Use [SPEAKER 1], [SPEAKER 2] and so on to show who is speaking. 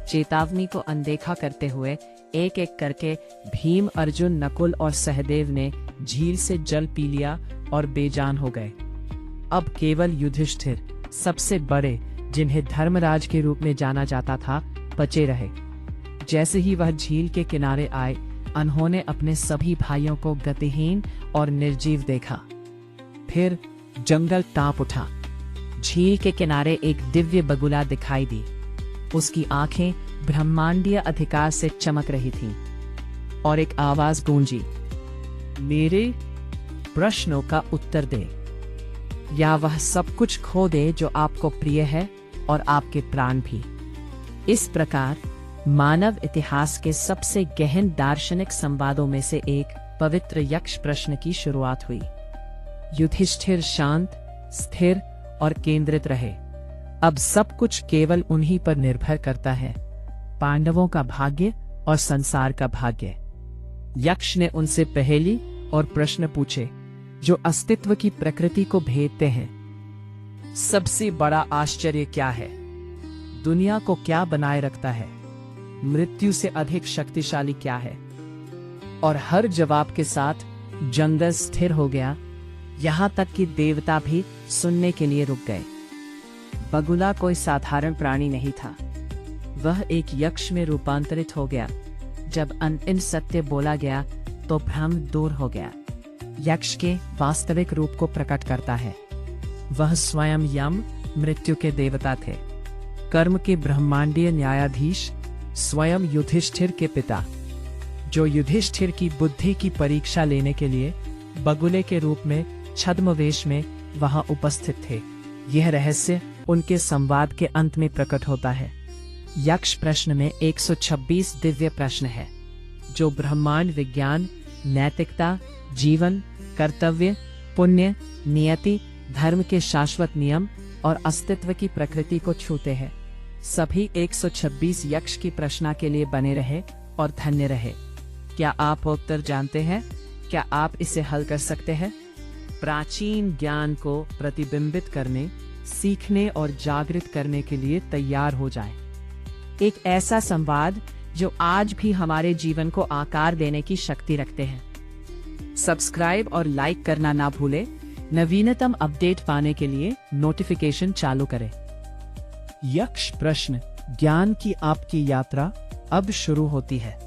[SPEAKER 1] चेतावनी को अनदेखा करते हुए एक एक करके भीम, अर्जुन, नकुल और सहदेव ने झील से जल पी लिया और बेजान हो गए। अब केवल युधिष्ठिर, सबसे बड़े, जिन्हें धर्मराज के रूप में जाना जाता था, बचे रहे। जैसे ही वह झील के किनारे आए, उन्होंने अपने सभी भाइयों को गतिहीन और निर्जीव देखा। फिर जंगल कांप उठा। झील के किनारे एक दिव्य बगुला दिखाई दी। उसकी आंखें ब्रह्मांडीय अधिकार से चमक रही थीं और एक आवाज गूंजी, मेरे प्रश्नों का उत्तर दे, या वह सब कुछ खो दे जो आपको प्रिय है और आपके प्राण भी। इस प्रकार मानव इतिहास के सबसे गहन दार्शनिक संवादों में से एक पवित्र यक्ष प्रश्न की शुरुआत हुई। युधिष्ठिर शांत, स्थिर और केंद्रित रहे। अब सब कुछ केवल उन्हीं पर निर्भर करता है, पांडवों का भाग्य और संसार का भाग्य। यक्ष ने उनसे पहेली और प्रश्न पूछे जो अस्तित्व की प्रकृति को भेदते हैं। सबसे बड़ा आश्चर्य क्या है? दुनिया को क्या बनाए रखता है? मृत्यु से अधिक शक्तिशाली क्या है? और हर जवाब के साथ जंगल स्थिर हो गया, यहाँ तक कि देवता भी सुनने के लिए रुक गए। बगुला कोई साधारण प्राणी नहीं था, वह एक यक्ष में रूपांतरित हो गया। जब अंतिम सत्य बोला गया तो भ्रम दूर हो गया। यक्ष के वास्तविक रूप को प्रकट करता है। वह स्वयं यम, मृत्यु के देवता थे, कर्म के ब्रह्मांडीय न्यायाधीश, स्वयं युधिष्ठिर के पिता, जो युधिष्ठिर की बुद्धि की परीक्षा लेने के लिए बगुले के रूप में छद्मवेश में वहां उपस्थित थे। यह रहस्य उनके संवाद के अंत में प्रकट होता है। यक्ष प्रश्न में 126 दिव्य प्रश्न है, जो ब्रह्मांड विज्ञान, नैतिकता, जीवन, कर्तव्य, पुण्य, नियति, धर्म के शाश्वत नियम और अस्तित्व की प्रकृति को छूते हैं। सभी 126 यक्ष की प्रश्न के लिए बने रहे और धन्य रहे। क्या आप उत्तर जानते हैं? क्या आप इसे हल कर सकते हैं? प्राचीन ज्ञान को प्रतिबिंबित करने, सीखने और जागृत करने के लिए तैयार हो जाएं। एक ऐसा संवाद जो आज भी हमारे जीवन को आकार देने की शक्ति रखते हैं। सब्सक्राइब और लाइक करना ना भूलें। नवीनतम अपडेट पाने के लिए नोटिफिकेशन चालू करें। यक्ष प्रश्न ज्ञान की आपकी यात्रा अब शुरू होती है।